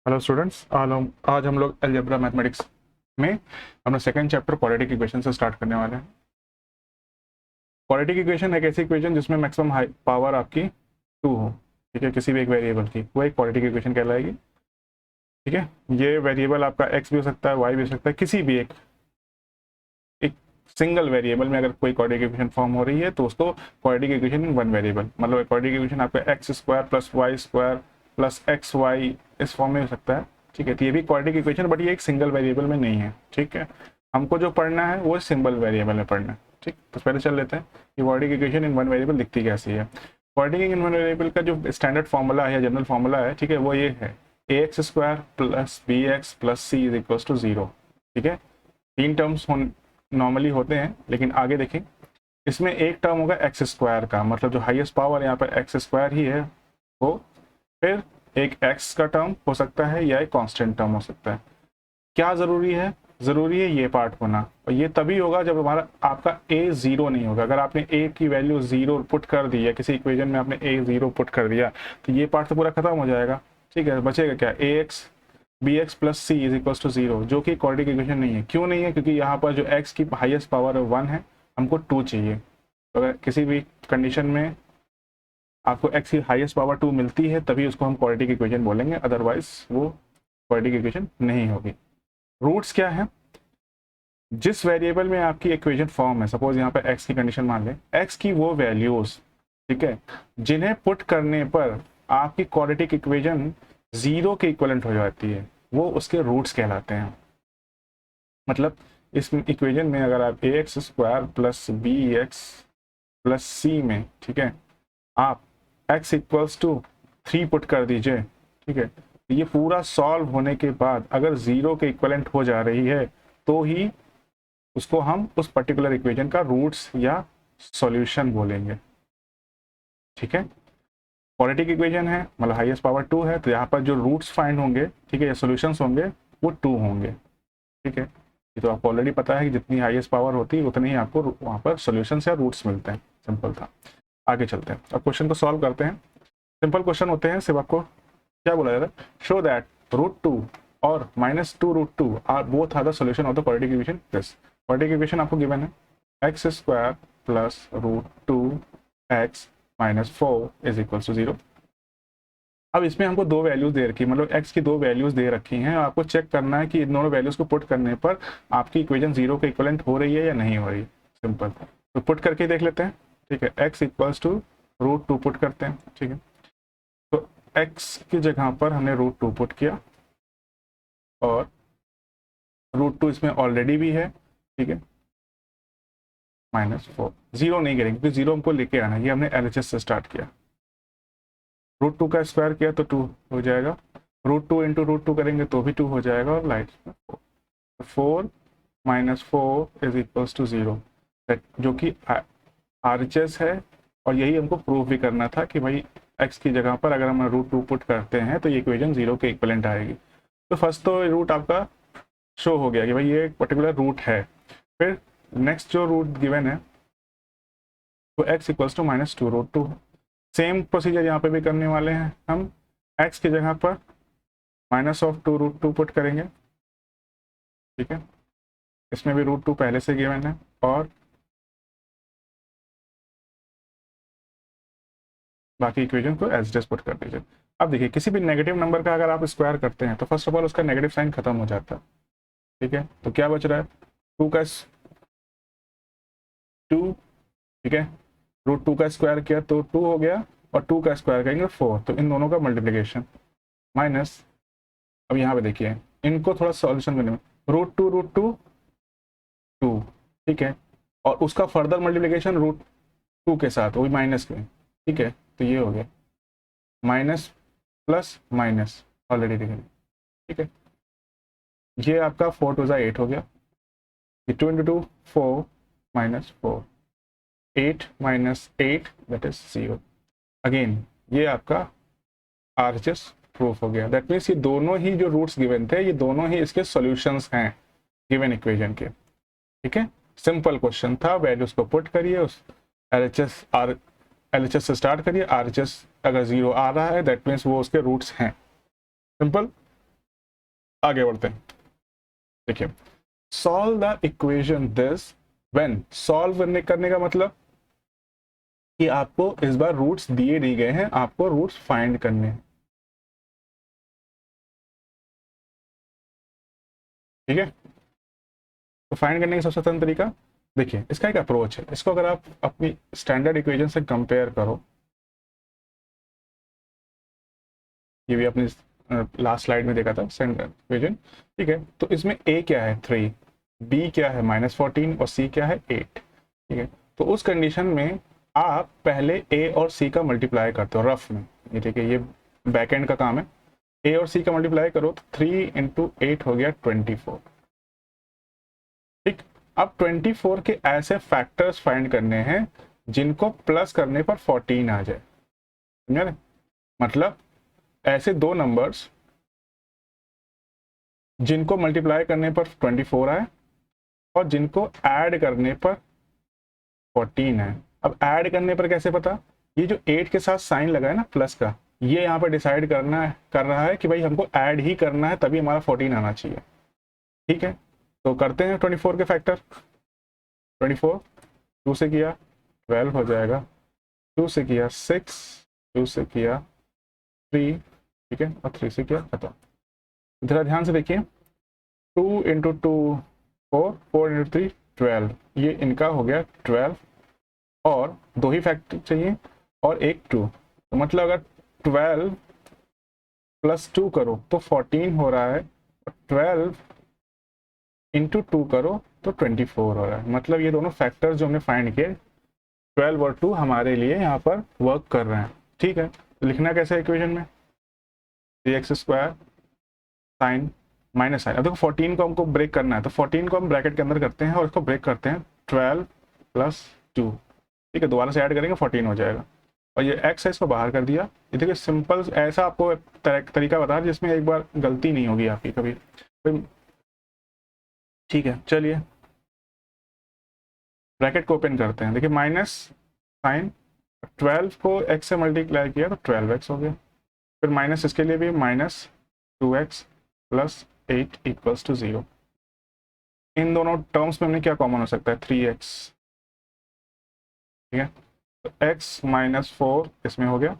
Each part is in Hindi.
हेलो स्टूडेंट्स, आज हम लोग अलजेब्रा मैथमेटिक्स में अपना सेकंड चैप्टर क्वाड्रेटिक इक्वेशन से स्टार्ट करने वाले हैं। क्वाड्रेटिक इक्वेशन एक ऐसी इक्वेशन जिसमें मैक्सिमम हाई पावर आपकी 2 हो, ठीक है, किसी भी एक वेरिएबल की, वो एक क्वाड्रेटिक इक्वेशन कहलाएगी। ठीक है, ये वेरिएबल आपका एक्स भी हो सकता है, वाई भी हो सकता है, किसी भी एक सिंगल वेरिएबल में अगर कोई क्वाड्रेटिक इक्वेशन फॉर्म हो रही है तो उसको quadratic equation in one variable, मतलब क्वाड्रेटिक इक्वेशन आपका X square plus Y square plus X Y इस फॉर्म में हो सकता है। ठीक है, तो ये भी क्वाड्रेटिक इक्वेशन, बट ये एक सिंगल वेरिएबल में नहीं है। ठीक है, हमको जो पढ़ना है वो सिंगल वेरिएबल में पढ़ना है। ठीक, तो पहले चल लेते हैं कि quadratic equation in one variable दिखती कैसी है। क्वाड्रेटिक इन वन वेरिएबल का जो स्टैंडर्ड फॉर्मूला है या जनरल फॉर्मूला है, ठीक है, वो ये है ax square plus B x plus C is equal to 0। ठीक है, तीन टर्म्स नॉर्मली होते हैं, लेकिन आगे देखें, इसमें एक टर्म होगा एक्स स्क्वायर का, मतलब जो हाईएस्ट पावर यहाँ पर एक्स स्क्वायर ही है वो, फिर एक एक्स का टर्म हो सकता है या एक कांस्टेंट टर्म हो सकता है। क्या जरूरी है? जरूरी है ये पार्ट होना, और ये तभी होगा जब हमारा आपका ए जीरो नहीं होगा। अगर आपने ए की वैल्यू जीरो पुट कर दी या किसी इक्वेशन में आपने ए जीरो पुट कर दिया तो ये पार्ट तो पूरा खत्म हो जाएगा। ठीक है, बचेगा क्या? A x B x plus C is equal to 0, जो कि क्वाड्रेटिक इक्वेशन नहीं है। क्यों नहीं है? क्योंकि यहाँ पर जो एक्स की हाईएस्ट पावर है 1 है, हमको 2 चाहिए। तो अगर किसी भी कंडीशन में आपको एक्स की हाईएस्ट पावर 2 मिलती है तभी उसको हम क्वाड्रेटिक इक्वेशन बोलेंगे, अदरवाइज वो क्वाड्रेटिक इक्वेशन नहीं होगी। रूट्स क्या है? जिस वेरिएबल में आपकी इक्वेशन फॉर्म है, सपोज यहाँ पे एक्स की कंडीशन मान लें, एक्स की वो वैल्यूज, ठीक है, जिन्हें पुट करने पर आपकी क्वाड्रेटिक इक्वेशन 0 के इक्वलेंट हो जाती है, वो उसके रूट्स कहलाते हैं। मतलब इस इक्वेशन में अगर आप A x square plus B x plus C में, ठीक है, आप x इक्वल्स टू 3 पुट कर दीजिए। ठीक है, ये पूरा सॉल्व होने के बाद अगर 0 के इक्वलेंट हो जा रही है तो ही उसको हम उस पर्टिकुलर इक्वेशन का रूट्स या सॉल्यूशन बोलेंगे। ठीक है, क्वाड्रेटिक इक्वेशन है, मतलब हाईएस्ट पावर 2 है, तो यहाँ पर जो रूट्स फाइंड होंगे, ठीक है, या सॉल्यूशंस होंगे, वो 2 होंगे। ठीक है, ये तो आपको ऑलरेडी पता है कि जितनी हाईएस्ट पावर होती है उतनी ही आपको वहाँ पर सॉल्यूशंस या रूट्स मिलते हैं। सिंपल था। आगे चलते हैं, अब क्वेश्चन को सॉल्व करते हैं। सिंपल क्वेश्चन होते हैं, सिर्फ आपको क्या बोला जाता है, शो दैट √2 और -2√2 are both are the solution of the quadratic equation this. Quadratic equation आपको गिवन है X square plus √2x - 4 is equal to 0। अब इसमें हमको दो वैल्यूज दे रखी है, मतलब x की दो वैल्यूज दे रखी हैं, आपको चेक करना है कि इन दोनों वैल्यूज को पुट करने पर आपकी इक्वेशन 0 के इक्वलेंट हो रही है या नहीं हो रही। सिंपल, तो पुट करके देख लेते हैं। ठीक है, x इक्वल्स टू √2 पुट करते हैं। ठीक है, तो x की जगह पर हमने √2 पुट किया और √2 इसमें ऑलरेडी भी है। ठीक है, -4, 0 नहीं करेंगे क्योंकि 0 हमको लेके आना है, ये हमने LHS से स्टार्ट किया। √2 का स्क्वायर किया तो 2 हो जाएगा, √2 इंटू √2 करेंगे तो भी 2 हो जाएगा, और लाइट 4 -4 इज इक्वल्स टू 0, जो कि RHS है। और यही हमको प्रूव भी करना था कि भाई x की जगह पर अगर हम √2 पुट करते हैं तो ये इक्वेशन 0 के इक्वलेंट आएगी। तो फर्स्ट तो रूट आपका शो हो गया कि भाई ये एक पर्टिकुलर रूट है। फिर नेक्स्ट जो रूट गिवन है वो x equals to -2√2। Same procedure यहाँ पे भी करने वाले हैं, हम x की जगह पर -2√2 पुट करेंगे। ठीक है, इसमें भी √2 पहले से गिवन है, और बाकी इक्वेशन को एज इट पुट कर दीजिए। अब देखिए, किसी भी नेगेटिव नंबर का अगर आप स्क्वायर करते हैं तो फर्स्ट ऑफ ऑल उसका नेगेटिव साइन खत्म हो जाता है। ठीक है, तो क्या बच रहा है? 2 का 2, ठीक है, √2 का स्क्वायर किया तो 2 हो गया, और 2 का स्क्वायर करेंगे 4, तो इन दोनों का मल्टीप्लीकेशन माइनस। अब यहाँ पे देखिए, इनको थोड़ा सॉल्यूशन करने में √2 2, ठीक है, और उसका फर्दर मल्टीप्लीकेशन √2 के साथ, वो भी माइनस के। ठीक है, तो ये हो गया माइनस प्लस माइनस, ऑलरेडी देखेंगे। ठीक है, ये आपका 4 2 8 हो गया, ये 2 × 2 4 -4, 8 - 8 दैट इज 0। अगेन ये आपका RHS प्रूफ हो गया। दैट मीन्स ये दोनों ही जो रूट्स गिवन थे, ये दोनों ही इसके सॉल्यूशंस हैं गिवन इक्वेशन के। ठीक है, सिंपल क्वेश्चन था, वैल्यूज को पुट करिए, उस LHS से स्टार्ट करिए, RHS अगर 0 आ रहा है दैट मीन्स वो उसके रूट्स हैं। सिंपल। आगे बढ़ते हैं। देखिए, solve the equation this when, solve करने का मतलब कि आपको इस बार रूट्स दिए नहीं गए हैं, आपको रूट्स फाइंड करने हैं। ठीक है, तो फाइंड करने का सबसे आसान तरीका, देखिए इसका एक अप्रोच है, इसको अगर आप अपनी स्टैंडर्ड इक्वेशन से कंपेयर करो, ये भी अपनी लास्ट स्लाइड में देखा था स्टैंडर्ड इक्वेशन। ठीक है, तो इसमें ए क्या है 3, बी क्या है -14 और सी क्या है 8। ठीक है, तो उस कंडीशन में आप पहले ए और सी का मल्टीप्लाई करते हो रफ में, ये देखिए ये बैक एंड का काम है। ए और सी का मल्टीप्लाई करो तो 3 × 8 हो गया 24। ठीक, अब 24 के ऐसे फैक्टर्स फाइंड करने हैं जिनको प्लस करने पर 14 आ जाए, समझा ना? मतलब ऐसे दो नंबर्स जिनको मल्टीप्लाई करने पर 24 आए और जिनको ऐड करने पर 14 है। अब ऐड करने पर कैसे पता, ये जो 8 के साथ साइन लगा है ना प्लस का, ये यहाँ पर डिसाइड कर रहा है कि भाई हमको ऐड ही करना है, तभी हमारा 14 आना चाहिए। ठीक है, तो करते हैं 24 के फैक्टर। 24 2 से किया 12 हो जाएगा, 2 से किया 6, 2 से किया 3, ठीक है, और 3 से किया खत्म। जरा ध्यान से देखिए, 2 × 2 4, 4 × 3 12, ये इनका हो गया 12 और दो ही फैक्टर चाहिए और एक 2, तो मतलब अगर 12 + 2 करो तो 14 हो रहा है, 12 × 2 करो तो 24 हो रहा है। मतलब ये दोनों फैक्टर्स जो हमने फाइंड किए 12 और 2 हमारे लिए यहाँ पर वर्क कर रहे हैं। ठीक है, तो लिखना कैसे है इक्वेशन में, 3x² साइन माइनस साइन। अब देखो 14 को हमको ब्रेक करना है, तो 14 को हम ब्रैकेट के अंदर करते हैं और इसको ब्रेक करते हैं 12 + 2। ठीक है, दोबारा से ऐड करेंगे 14 हो जाएगा, और ये x है इसको बाहर कर दिया। ये देखिए सिंपल ऐसा आपको तरीका बता जिसमें एक बार गलती नहीं होगी आपकी कभी। ठीक है, चलिए ब्रैकेट को ओपन करते हैं। देखिए माइनस साइन, 12 को x से मल्टीप्लाई किया तो 12x हो गया, फिर माइनस इसके लिए भी -2x + 8 = 0। इन दोनों टर्म्स में हमने क्या कॉमन हो सकता है, 3x। ठीक है, तो x -4 इसमें हो गया,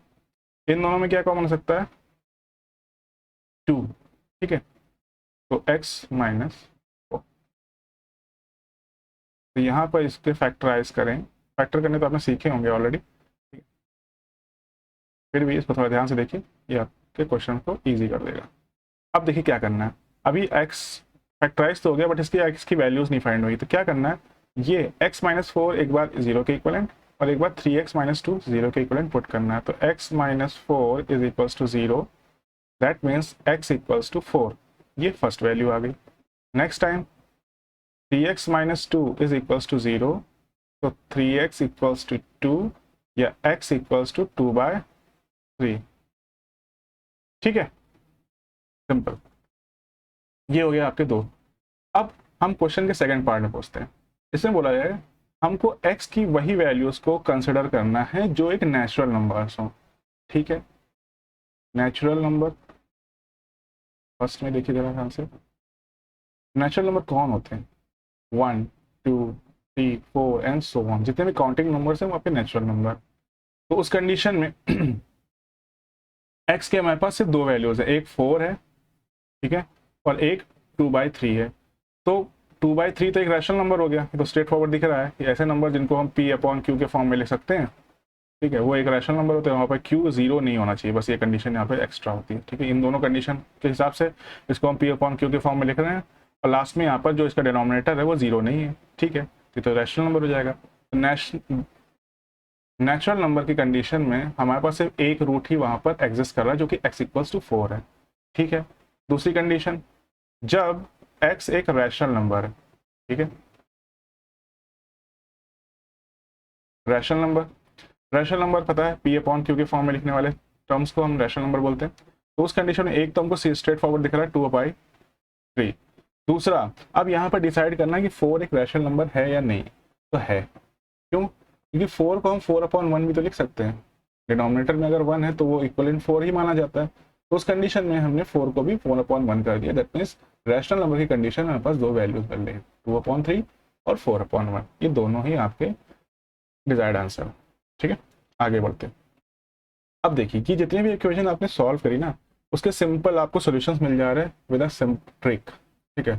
इन दोनों में क्या कॉमन हो सकता है 2। ठीक है, तो x -4, तो यहाँ पर इसके फैक्टराइज करें, फैक्टर करने तो आपने सीखे होंगे ऑलरेडी, फिर भी इसको थोड़ा ध्यान से देखिए, ये आपके क्वेश्चन को इजी कर देगा। अब देखिए क्या करना है, अभी x फैक्टराइज तो हो गया बट इसकी x की वैल्यूज नहीं फाइंड हुई, तो क्या करना है, ये x -4 एक बार 0 के इक्वलेंट और एक बार 3x - 2 0 के इक्वलेंट पुट करना है। तो x -4 = 0, दैट मीन्स x = 4, ये फर्स्ट वैल्यू आ गई। नेक्स्ट टाइम 3x - 2 = 0, तो 3x = 2 या x = 2/3। ठीक है, सिंपल, ये हो गया आपके दो। अब हम क्वेश्चन के सेकंड पार्ट में पहुंचते हैं। इसमें बोला जाए हमको x की वही वैल्यूज को कंसिडर करना है जो एक नेचुरल नंबर्स हो। ठीक है, नेचुरल नंबर फर्स्ट में देखिए जरा ध्यान से, नेचुरल नंबर कौन होते हैं, 1 2 3 4 एंड सो ऑन, जितने भी काउंटिंग नंबर्स हैं वो आपके नेचुरल नंबर। तो उस कंडीशन में x के हमारे पास सिर्फ दो वैल्यूज है, एक 4 है, ठीक है, और एक 2/3 है। तो 2/3 तो एक रैशनल नंबर हो गया, तो स्ट्रेट फॉरवर्ड दिख रहा है कि ऐसे नंबर जिनको हम p/q के फॉर्म में लिख सकते हैं। ठीक है, वो एक रैशनल नंबर होता है, वहाँ पर q 0 नहीं होना चाहिए, बस ये कंडीशन यहाँ पे एक्स्ट्रा होती है। ठीक है, इन दोनों कंडीशन के हिसाब से इसको हम p/q के फॉर्म में लिख रहे हैं, और लास्ट में यहाँ पर जो इसका डिनोमिनेटर है वो 0 नहीं है। ठीक है, तो रैशनल नंबर हो जाएगा। नेचुरल नंबर की कंडीशन में हमारे पास सिर्फ एक रूट ही वहाँ पर एग्जिस्ट कर रहा है जो कि x = 4 है। ठीक है, दूसरी कंडीशन, जब x एक रैशनल नंबर है। ठीक है, रैशनल नंबर पता है p/q के फॉर्म में लिखने वाले टर्म्स को हम रैशनल नंबर बोलते हैं। तो उस कंडीशन में एक तो हमको स्ट्रेट फॉरवर्ड दिख रहा है 2/3। दूसरा, अब यहाँ पर डिसाइड करना है कि 4 एक रैशनल नंबर है या नहीं, तो है। क्यों, क्योंकि 4 को हम 4/1 भी तो लिख सकते हैं, डिनोमिनेटर में अगर 1 है तो वो इक्वलेंट 4 ही माना जाता है। तो उस कंडीशन में हमने 4 को भी 4/1 कर दिया। दैट मीन्स रैशनल नंबर की कंडीशन में हमारे पास दो वैल्यूज बन रही है, 2/3 और 4/1। ये दोनों ही आपके डिजायर्ड आंसर। ठीक है, आगे बढ़ते हैं। अब देखिए कि जितनी भी इक्वेशन आपने सॉल्व करी ना, उसके सिंपल आपको सॉल्यूशंस मिल जा रहे हैं विद अ सिंपल ट्रिक। ठीक है,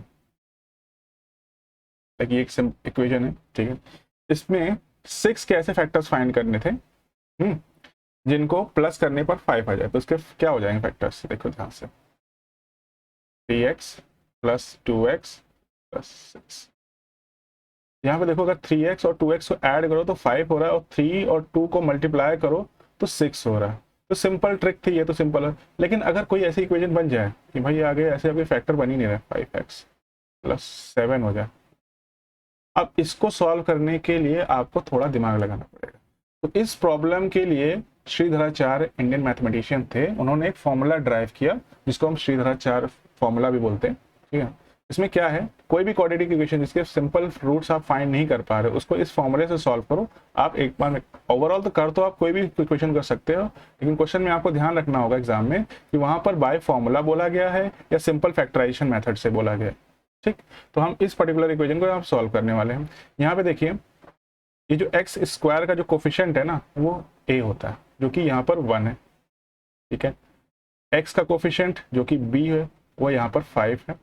देखिए एक सिंपल इक्वेशन है। ठीक है, इसमें 6 के ऐसे फैक्टर्स फाइंड करने थे जिनको प्लस करने पर 5 आ जाए। तो उसके क्या हो जाएंगे फैक्टर्स, देखो ध्यान से। 3x plus 2x plus 6। यहाँ पे देखो अगर 3x और 2x को ऐड करो तो 5 हो रहा है, और 3 और 2 को मल्टीप्लाई करो तो 6 हो रहा है। तो सिंपल ट्रिक थी ये, तो सिंपल है। लेकिन अगर कोई ऐसी इक्वेशन बन जाए कि भाई आगे ऐसे अभी फैक्टर बन ही नहीं रहा, 5x प्लस 7 हो जाए, अब इसको सॉल्व करने के लिए आपको थोड़ा दिमाग लगाना पड़ेगा। तो इस प्रॉब्लम के लिए श्रीधराचार्य इंडियन मैथमेटिशियन थे, उन्होंने एक फॉर्मूला ड्राइव किया जिसको हम श्रीधराचार्य फॉर्मूला भी बोलते हैं। ठीक है, इसमें क्या है, कोई भी क्वाड्रेटिक इक्वेशन जिसके सिंपल रूट्स आप फाइंड नहीं कर पा रहे, उसको इस फॉर्मूले से सॉल्व करो। आप एक बार में ओवरऑल तो कर, तो आप कोई भी इक्वेशन कर सकते हो, लेकिन क्वेश्चन में आपको ध्यान रखना होगा एग्जाम में कि वहां पर बाय फॉर्मूला बोला गया है या सिंपल फैक्टराइजेशन मेथड से बोला गया है। ठीक, तो हम इस पर्टिकुलर इक्वेशन को आप सॉल्व करने वाले हैं। यहाँ पे देखिए, ये जो एक्स स्क्वायर का जो कोफिशिएंट है ना, वो ए होता है, जो कि यहाँ पर 1 है। ठीक है, एक्स का कोफिशिएंट जो कि बी है, वो यहाँ पर 5 है,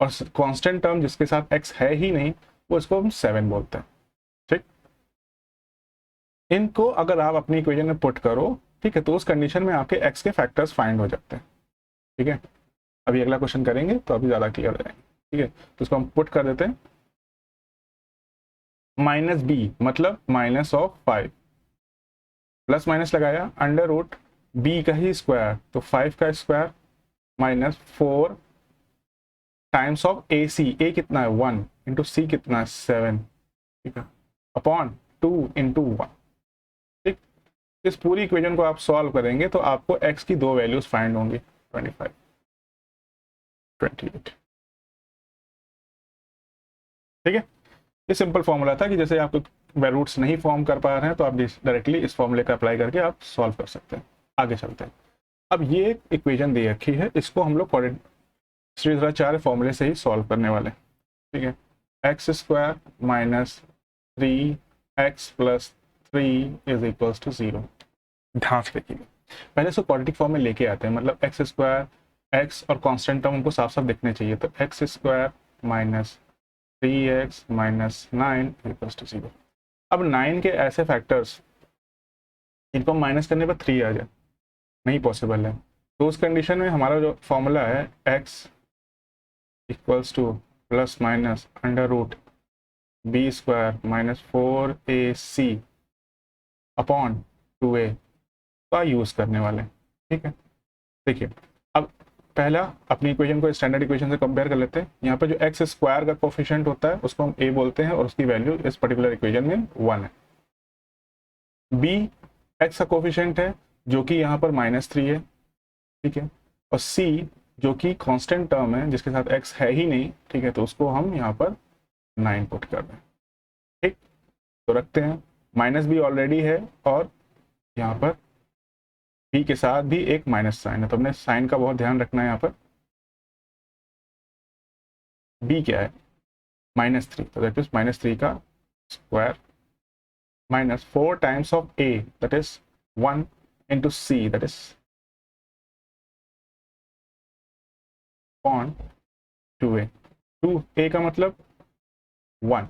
और कांस्टेंट टर्म जिसके साथ एक्स है ही नहीं, वो इसको हम 7 बोलते हैं। ठीक, इनको अगर आप अपनी इक्वेशन में पुट करो, ठीक है, तो उस कंडीशन में आपके एक्स के फैक्टर्स फाइंड हो जाते हैं। ठीक है, अभी अगला क्वेश्चन करेंगे तो अभी ज़्यादा क्लियर हो जाएंगे। ठीक है, तो इसको हम पुट कर देते हैं। माइनस बी मतलब माइनस ऑफ 5, प्लस माइनस लगाया, अंडर रूट बी का ही स्क्वायर, तो 5 का स्क्वायर माइनस 4 टाइम्स ऑफ ए सी, ए कितना है 1, इंटू सी कितना है 7, ठीक है, अपॉन 2 इंटू 1। ठीक, इस पूरी इक्वेशन को आप सॉल्व करेंगे तो आपको एक्स की दो वैल्यूज फाइंड होंगी, 25 28। ठीक है, ये सिंपल फॉर्मूला था कि जैसे आप रूट्स नहीं फॉर्म कर पा रहे हैं तो आप डायरेक्टली इस फॉर्मूले का अप्लाई करके आप सॉल्व कर सकते हैं। आगे चलते हैं। अब ये एक इक्वेशन दे रखी है, इसको हम लोग श्रीधराचार्य फॉर्मूले से ही सॉल्व करने वाले हैं। ठीक है, X square minus 3x plus 3 is equals to 0। ध्यान से देखिए, पहले इसको क्वाड्रेटिक फॉर्म में लेके आते हैं, मतलब एक्स स्क्वायर, एक्स और कांस्टेंट टर्म हमको साफ साफ दिखने चाहिए। तो X square minus 3x minus 9 equals to 0। अब 9 के ऐसे फैक्टर्स इनको माइनस करने पर 3 आ जाए, नहीं पॉसिबल है। तो उस कंडीशन में हमारा जो फॉर्मूला है x equals to plus minus under root B square minus 4ac upon 2a का यूज करने वाले। ठीक है, देखिए अब पहला अपनी इक्वेशन को स्टैंडर्ड इक्वेशन से कंपेयर कर लेते हैं। यहाँ पे जो एक्स स्क्वायर का कोफिशिएंट होता है उसको हम a बोलते हैं, और उसकी वैल्यू इस पर्टिकुलर इक्वेशन में 1 है। b एक्स का कोफिशिएंट है जो कि यहाँ पर -3 है। ठीक है, और c जो कि कांस्टेंट टर्म है जिसके साथ x है ही नहीं। ठीक है, तो उसको हम यहाँ पर 9 पुट कर रहे हैं। ठीक, तो रखते हैं, माइनस b ऑलरेडी है और यहाँ पर b के साथ भी एक माइनस साइन है, तो हमने साइन का बहुत ध्यान रखना है। यहाँ पर b क्या है -3, तो दैट इज -3 का square minus 4 times of a that is 1 into c that is upon 2a। 2a का मतलब 1।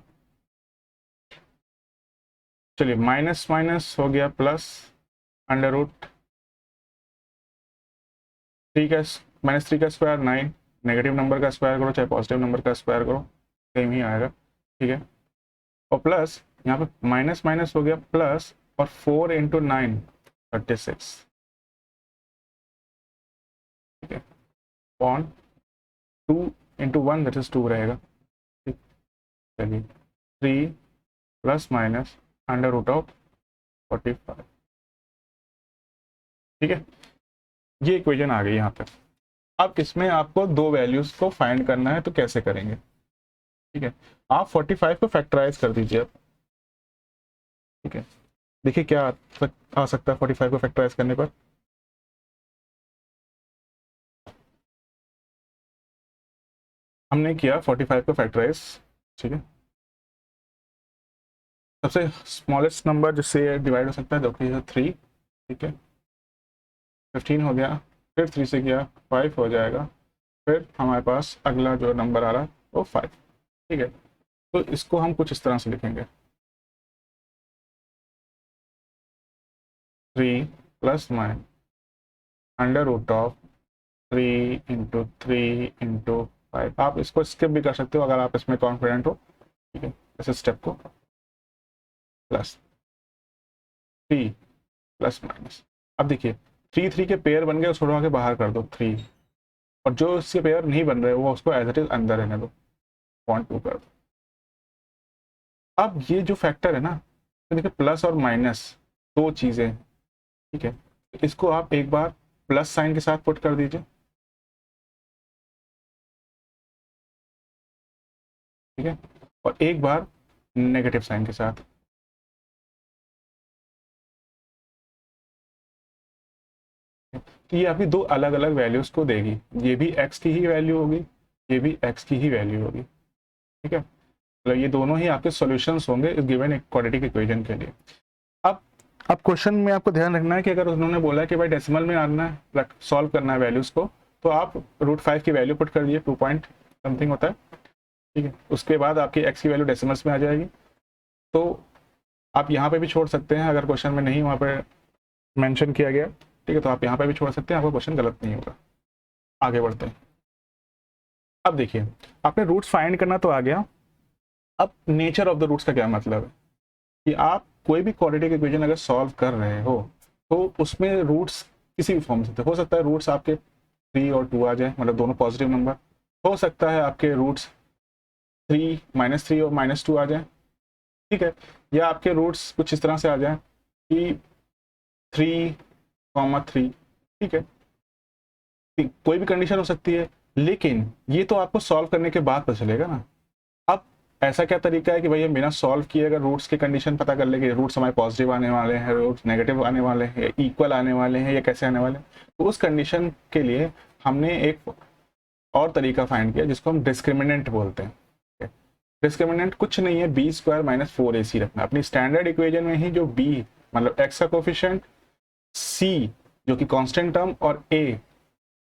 चलिए माइनस माइनस हो गया प्लस, अंडर रूट 3 का -3 का स्क्वायर 9, नेगेटिव नंबर का स्क्वायर करो चाहे पॉजिटिव नंबर का स्क्वायर करो सेम ही आएगा। ठीक है, और प्लस यहाँ पे माइनस माइनस हो गया प्लस, और 4 इंटू 9 36। ठीक है, अपॉन 2 इंटू 1 दैट इज 2 रहेगा। ठीक, चलिए 3 plus minus under root of 45। ठीक है, ये इक्वेशन आ गई यहाँ पे। अब इसमें आपको दो वैल्यूज को फाइंड करना है, तो कैसे करेंगे। ठीक है, आप 45 को फैक्टराइज कर दीजिए अब। ठीक है, देखिए क्या आ सकता है 45 को फैक्टराइज करने पर। हमने किया 45 को फैक्टराइज, ठीक है। सबसे स्मॉलेस्ट नंबर जिससे डिवाइड हो सकता है जो कि है 3, ठीक है। 15 हो गया, फिर 3 से किया 5 हो जाएगा, फिर हमारे पास अगला जो नंबर आ रहा है वो 5, ठीक है। तो इसको हम कुछ इस तरह से लिखेंगे, 3 plus minus under root of 3 into 5। आप इसको स्किप भी कर सकते हो अगर आप इसमें कॉन्फिडेंट हो, ठीक है। इस स्टेप को प्लस 3 प्लस माइनस, अब देखिए 3 के पेयर बन गए, उसको उठा के बाहर कर दो 3, और जो इसके पेयर नहीं बन रहे वो उसको एज इट इज अंदर रहने दो, 0.2 कर दो। अब ये जो फैक्टर है ना, तो देखिए प्लस और माइनस दो चीज़ें, ठीक है। इसको आप एक बार प्लस साइन के साथ पुट कर दीजिए, ठीक है, और एक बार नेगेटिव साइन के साथ। तो ये आपकी दो अलग अलग वैल्यूज को देगी, ये भी x की ही वैल्यू होगी, ये भी x की ही वैल्यू होगी, ठीक है। मतलब ये दोनों ही आपके सॉल्यूशंस होंगे इस गिवन एक क्वाड्रेटिक इक्वेशन के लिए। अब क्वेश्चन में आपको ध्यान रखना है कि अगर उन्होंने बोला है कि भाई डेसिमल में आना है, सॉल्व करना है वैल्यूज को, तो आप √5 की वैल्यू पुट कर दिए, 2 पॉइंट समथिंग होता है, ठीक है। उसके बाद आपकी x की वैल्यू डेसिमल्स में आ जाएगी। तो आप यहाँ पे भी छोड़ सकते हैं, अगर क्वेश्चन में नहीं वहाँ पे मेंशन किया गया, ठीक है, तो आप यहाँ पे भी छोड़ सकते हैं, आपका क्वेश्चन गलत नहीं होगा। आगे बढ़ते हैं। अब देखिए आपने रूट्स फाइंड करना तो आ गया। अब नेचर ऑफ द रूट्स का क्या मतलब है कि आप कोई भी क्वाड्रेटिक इक्वेशन अगर सॉल्व कर रहे हो तो उसमें रूट्स किसी भी फॉर्म से हो सकता है, रूट्स आपके 3 और 2 आ जाए, मतलब दोनों पॉजिटिव नंबर। हो सकता है आपके रूट्स 3, -3 और -2 आ जाए, ठीक है। या आपके रूट्स कुछ इस तरह से आ जाए कि 3, 3, ठीक है। कोई भी कंडीशन हो सकती है, लेकिन ये तो आपको सॉल्व करने के बाद पता चलेगा ना। अब ऐसा क्या तरीका है कि भाई हम बिना सॉल्व किए अगर रूट्स की कंडीशन पता कर ले कि रूट्स हमारे पॉजिटिव आने वाले हैं, रूट्स नेगेटिव आने वाले हैं, या इक्वल आने वाले हैं, या कैसे आने वाले हैं। तो उस कंडीशन के लिए हमने एक और तरीका फाइंड किया जिसको हम डिस्क्रिमिनेंट बोलते हैं। डिस्क्रिमिनेंट कुछ नहीं है, b² - 4ac रखना। अपनी स्टैंडर्ड इक्वेशन में ही जो b मतलब x का कोफिशिएंट, c जो कि कांस्टेंट टर्म, और a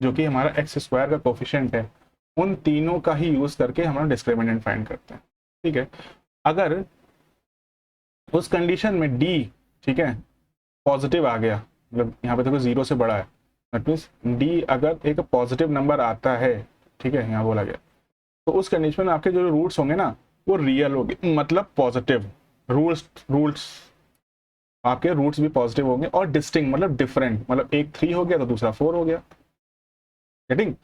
जो कि हमारा x² का कोफिशिएंट है, उन तीनों का ही यूज करके हमारा डिस्क्रिमिनेंट फाइंड करते हैं, ठीक है। अगर उस कंडीशन में d, ठीक है, पॉजिटिव आ गया, मतलब यहाँ पे देखो 0 से बड़ा है, दैट मीन्स d अगर एक पॉजिटिव नंबर आता है, ठीक है, यहाँ बोला गया, तो उस कंडीशन में आपके जो रूट्स होंगे ना वो रियल होंगे, मतलब पॉजिटिव रूट्स आपके रूट्स भी पॉजिटिव होंगे, और डिस्टिंक्ट मतलब डिफरेंट, मतलब एक 3 हो गया तो दूसरा 4 हो गया, गेटिंग।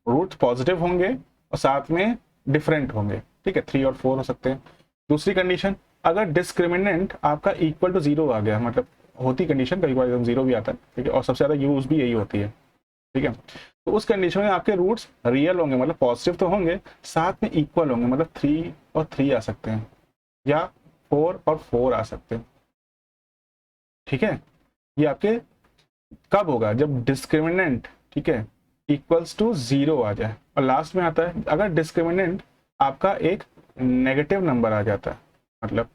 रूट्स पॉजिटिव होंगे और साथ में डिफरेंट होंगे, ठीक है, 3 और 4 हो सकते हैं। दूसरी कंडीशन, अगर डिस्क्रिमिनेंट आपका इक्वल टू 0 आ गया, मतलब होती कंडीशन कभी कभी 0 भी आता है, ठीक है, और सबसे ज़्यादा यूज भी यही होती है, ठीक है। तो उस कंडीशन में आपके रूट्स रियल होंगे, मतलब पॉजिटिव तो होंगे, साथ में इक्वल होंगे, मतलब 3 और 3 आ सकते हैं, या 4 और 4 आ सकते हैं, ठीक है। ये आपके कब होगा, जब डिस्क्रिमिनेंट, ठीक है, इक्वल्स टू 0 आ जाए। और लास्ट में आता है अगर डिस्क्रिमिनेंट आपका एक नेगेटिव नंबर आ जाता है, मतलब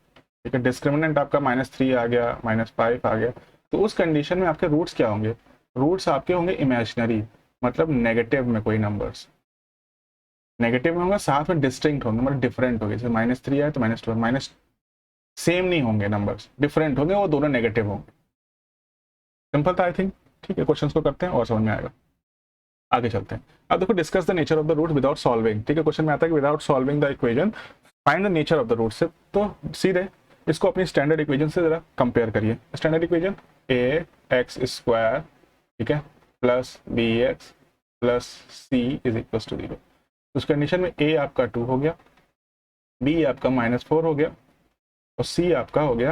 ठीक है, डिस्क्रिमिनेंट आपका -3 आ गया, -5 आ गया, तो उस कंडीशन में आपके रूट्स क्या होंगे, रूट्स आपके होंगे इमेजिनरी, मतलब नेगेटिव में कोई नंबर्स नेगेटिव में होंगे, साथ में डिस्टिंक्ट होंगे, मतलब डिफरेंट होंगे। जैसे -3 आए तो -2, माइनस सेम नहीं होंगे, नंबर्स डिफरेंट होंगे, वो दोनों नेगेटिव होंगे। सिंपल था आई थिंक, ठीक है। क्वेश्चंस को करते हैं और समझ में आएगा। आगे चलते हैं। अब देखो, discuss the nature of the root without solving, ठीक है। क्वेश्चन में आता है कि without solving the equation find the nature of the root से, तो सीधे इसको अपनी स्टैंडर्ड इक्वेशन से जरा कंपेयर करिए। स्टैंडर्ड इक्वेशन ax², ठीक है, plus bx plus c is equal to 0। उस कंडीशन में a आपका 2 हो गया, b आपका -4 हो गया, और c आपका हो गया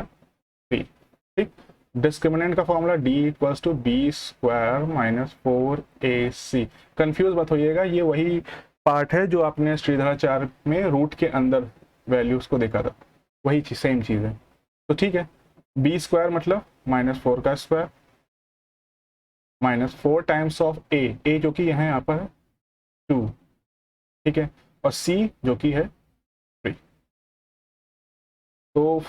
3, ठीक। डिस्क्रिमिनेंट का formula d = b² - 4ac। Confuse मत होइएगा, ये वही पार्ट है जो आपने श्रीधराचार्य में रूट के अंदर वैल्यूज को देखा था, वही चीज, सेम चीज है। तो ठीक है, b² मतलब -4 का स्क्वायर, -4 टाइम्स ऑफ a जो कि यहाँ पर है 2, ठीक है। और c जो कि है 3। तो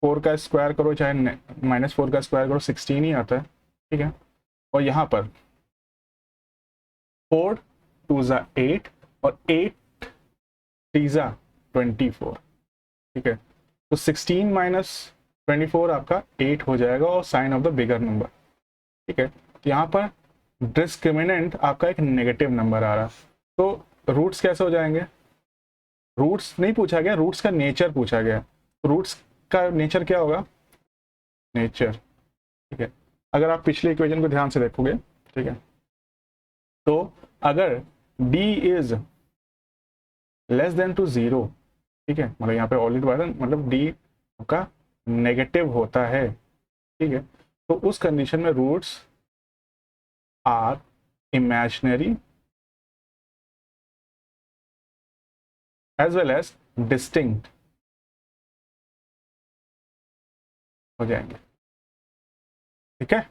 4 का स्क्वायर करो चाहे -4 का स्क्वायर करो 16 ही आता है, ठीक है। और यहाँ पर 4 2 ज़ा 8 और 8 3 ज़ा 24, ठीक है। तो 16 माइनस 24 आपका 8 हो जाएगा और sign of the bigger number, ठीक है। तो यहाँ पर डिस्क्रिमिनेंट आपका एक नेगेटिव नंबर आ रहा, तो रूट्स कैसे हो जाएंगे? रूट्स नहीं पूछा गया, रूट्स का नेचर पूछा गया। रूट्स का नेचर क्या होगा? नेचर, ठीक है। अगर आप पिछले इक्वेशन को ध्यान से देखोगे, ठीक है, तो अगर d is less than to 0, ठीक है, मतलब यहाँ पे ऑलरेडी बात है, मतलब d का नेगेटिव होता है, ठीक है, तो उस कंडीशन में roots are imaginary as well as distinct हो जाएंगे, ठीक है।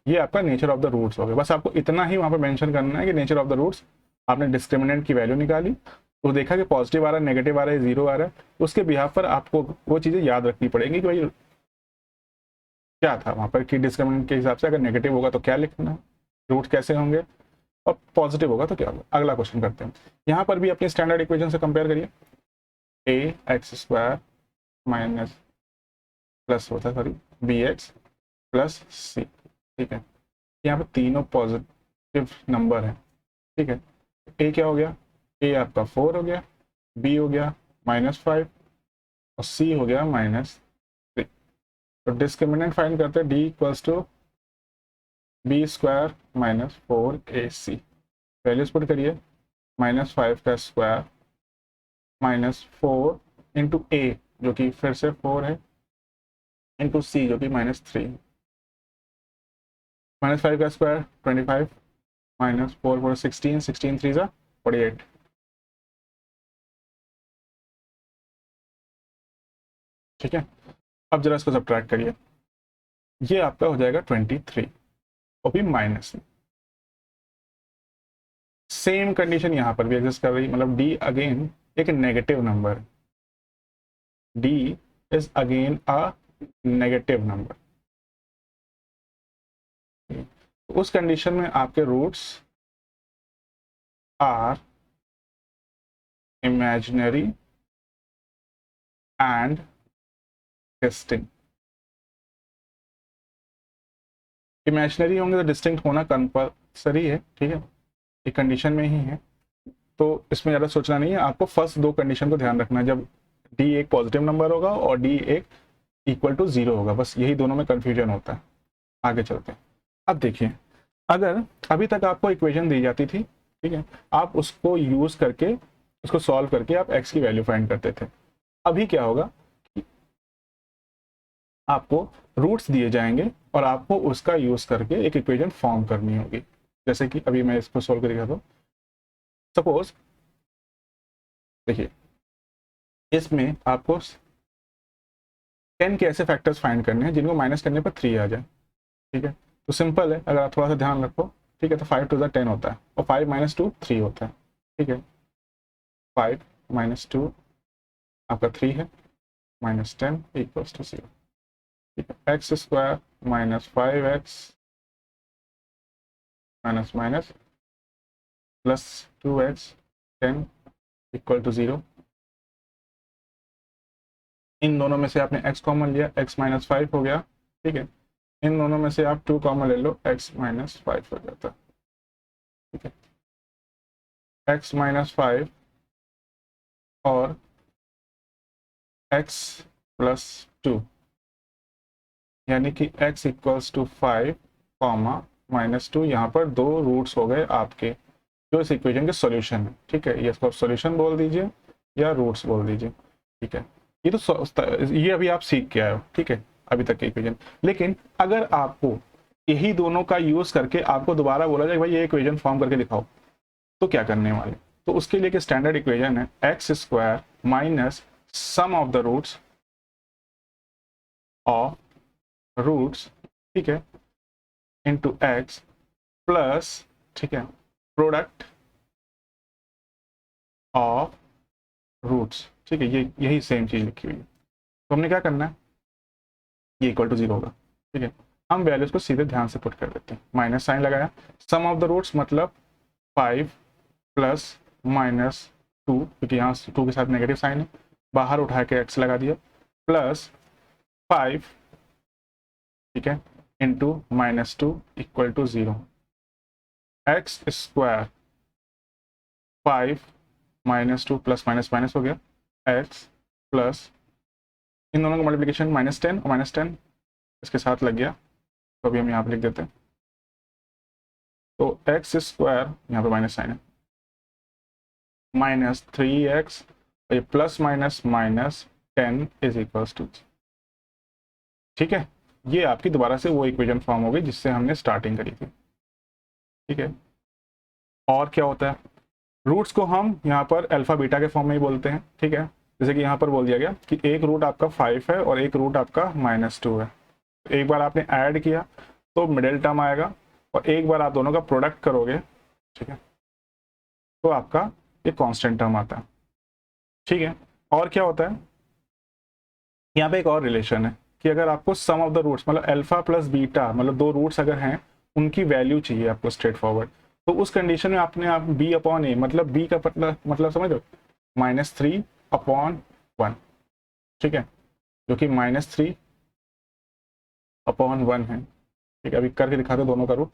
ये आपका नेचर ऑफ द रूट्स हो गया। बस आपको इतना ही वहां पर मेंशन करना है कि नेचर ऑफ द रूट्स, आपने डिस्क्रिमिनेंट की वैल्यू निकाली तो देखा कि पॉजिटिव आ रहा है, नेगेटिव आ रहा है, 0 आ रहा है, उसके बिहाफ पर आपको वो चीज़ें याद रखनी पड़ेंगी कि भाई क्या था वहां पर, कि डिस्क्रिमिनेंट के हिसाब से अगर नेगेटिव होगा तो क्या लिखना है, रूट कैसे होंगे, और पॉजिटिव होगा तो क्या होगा। अगला क्वेश्चन करते हैं। यहाँ पर भी अपनी स्टैंडर्ड इक्वेशन से कंपेयर करिए। ए एक्स स्क्वायर माइनस प्लस होता है, सॉरी, बी एक्स प्लस सी, ठीक है। यहाँ पे तीनों पॉजिटिव नंबर है, ठीक है। ए क्या हो गया? ए आपका 4 हो गया, बी हो गया -5 और सी हो गया -3। तो डिस्क्रिमिनेंट फाइंड करते हैं, D equals to B square -4ac। Values put करिए, -5 का स्क्वायर -4 इंटू ए जो कि फिर से 4 है, इंटू सी जो कि -3। -5 का स्क्वायर 25 -4 4 16, 16 3 ज़ा 48, ठीक है। अब जरा इसको सब्ट्रैक्ट करिए, ये आपका हो जाएगा 23 और भी माइनस में। सेम कंडीशन यहाँ पर भी एग्जिस्ट कर रही, मतलब डी अगेन एक negative number, D is again a negative number. उस कंडीशन में आपके roots are imaginary and distinct. Imaginary होंगे तो डिस्टिंक्ट होना कंपल्सरी है, ठीक है, एक कंडीशन में ही है, तो इसमें ज़्यादा सोचना नहीं है। आपको फर्स्ट दो कंडीशन को ध्यान रखना है, जब डी एक पॉजिटिव नंबर होगा और डी एक इक्वल टू 0 होगा, बस यही दोनों में कंफ्यूजन होता है। आगे चलते हैं। अब देखिए, अगर अभी तक आपको इक्वेशन दी जाती थी, ठीक है, आप उसको यूज करके, उसको सॉल्व करके आप एक्स की वैल्यू फाइंड करते थे। अभी क्या होगा कि आपको रूट्स दिए जाएंगे और आपको उसका यूज करके एक इक्वेशन फॉर्म करनी होगी। जैसे कि अभी मैं इसको सॉल्व करेगा, तो सपोज देखिए, इसमें आपको 10 के ऐसे फैक्टर्स फाइंड करने हैं जिनको माइनस करने पर 3 आ जाए, ठीक है। तो सिंपल है, अगर आप थोड़ा सा ध्यान रखो, ठीक है, तो 5 2 10 होता है और 5 - 2 3 होता है, ठीक है। 5 - 2 आपका 3 है, -10 इक्वल्स टू 0, ठीक है। X square -5x minus minus plus 2x 10 equal to 0। इन दोनों में से आपने x कॉमन लिया, x -5 हो गया, ठीक है। इन दोनों में से आप 2 कॉमन ले लो, x -5 हो जाता है, ठीक है। x -5 और x +2 यानी कि x इक्वल्स टू 5 कॉमा -2, यहाँ पर दो रूट्स हो गए आपके जो इस इक्वेशन के सॉल्यूशन है, ठीक है। ये इसको आप सॉल्यूशन बोल दीजिए या रूट्स बोल दीजिए, ठीक है। ये तो ये अभी आप सीख के आए हो, ठीक है, अभी तक के इक्वेशन। लेकिन अगर आपको यही दोनों का यूज करके आपको दोबारा बोला जाए भाई ये इक्वेशन फॉर्म करके दिखाओ, तो क्या करने वाले? तो उसके लिए स्टैंडर्ड इक्वेशन है X square minus sum of the roots of roots, ठीक है, इंटू एक्स प्लस, ठीक है, प्रोडक्ट ऑफ रूट्स, ठीक है, ये यही सेम चीज़ लिखी हुई है। तो हमने क्या करना है, ये इक्वल टू 0 होगा, ठीक है। हम वैल्यूज को सीधे ध्यान से पुट कर देते हैं, माइनस साइन लगाया, सम ऑफ द रूट्स मतलब 5 प्लस माइनस 2, क्योंकि यहाँ 2 के साथ नेगेटिव साइन है, बाहर उठा के x लगा दिया, प्लस 5, ठीक है, into -2 equal to 0, X square 5 -2 plus minus minus हो गया, x प्लस इन दोनों का मल्टीप्लिकेशन -10 और -10 इसके साथ लग गया, तो अभी हम यहाँ पे लिख देते हैं। तो एक्स स्क्वायर यहाँ पे माइनस साइन है, -3x और ये plus minus -10 is equals to, ठीक है। ये आपकी दोबारा से वो इक्वेशन फॉर्म हो गई जिससे हमने स्टार्टिंग करी थी, ठीक है। और क्या होता है, रूट्स को हम यहाँ पर अल्फा बीटा के फॉर्म में ही बोलते हैं, ठीक है। जैसे कि यहाँ पर बोल दिया गया कि एक रूट आपका 5 है और एक रूट आपका -2 है। एक बार आपने ऐड किया तो मिडिल टर्म आएगा, और एक बार आप दोनों का प्रोडक्ट करोगे, ठीक है, तो आपका ये कांस्टेंट टर्म आता है, ठीक है। और क्या होता है, यहाँ पे एक और रिलेशन है कि अगर आपको सम ऑफ द रूट्स मतलब अल्फा प्लस बीटा मतलब 2 रूट्स अगर हैं उनकी वैल्यू चाहिए आपको स्ट्रेट फॉरवर्ड, तो उस कंडीशन में आपने आप b/a मतलब b का मतलब समझ लो -3/1, ठीक है, जो कि -3/1 है, ठीक है। अभी करके दिखाते हैं दोनों का रूट,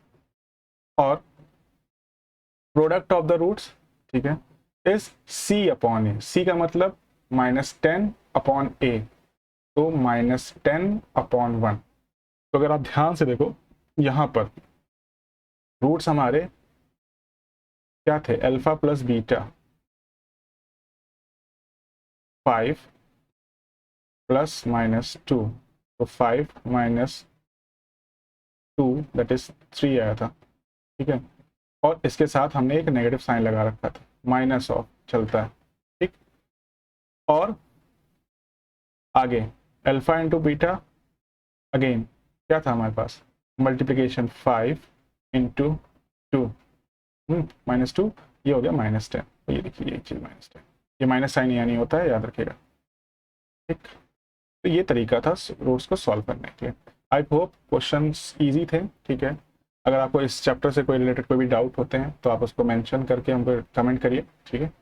और प्रोडक्ट ऑफ द रूट्स, ठीक है, इज c/a, c का मतलब -10/a, तो -10/1। तो अगर आप ध्यान से देखो यहाँ पर रूट्स हमारे क्या थे, अल्फा प्लस बीटा 5 प्लस -2, तो 5 -2 दैट इज 3 आया था, ठीक है। और इसके साथ हमने एक नेगेटिव साइन लगा रखा था, माइनस ऑफ चलता है, ठीक। और आगे अल्फा इंटू बीटा, अगेन क्या था हमारे पास, मल्टीप्लीकेशन 5 इंटू 2 -2, ये हो गया -10, तो ये देखिए ये चीज़ -10, ये माइनस साइन यहाँ नहीं होता है, याद रखिएगा, ठीक। तो ये तरीका था रूट्स को सॉल्व करने के लिए। आई होप क्वेश्चंस इजी थे, ठीक है। अगर आपको इस चैप्टर से कोई रिलेटेड कोई भी डाउट होते हैं तो आप उसको मेंशन करके हमको कमेंट करिए, ठीक है।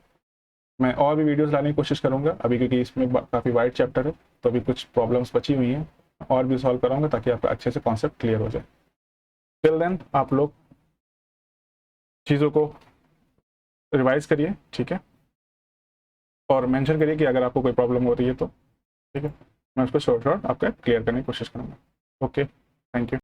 मैं और भी वीडियोस लाने की कोशिश करूंगा अभी, क्योंकि इसमें काफ़ी वाइड चैप्टर है, तो अभी कुछ प्रॉब्लम्स बची हुई हैं, और भी सॉल्व कराऊंगा ताकि आपका अच्छे से कॉन्सेप्ट क्लियर हो जाए। टिल देन आप लोग चीज़ों को रिवाइज करिए, ठीक है, और मेंशन करिए कि अगर आपको कोई प्रॉब्लम हो रही है तो, ठीक है, मैं उसको शॉर्ट आपका क्लियर करने की कोशिश करूँगा। Okay, thank you.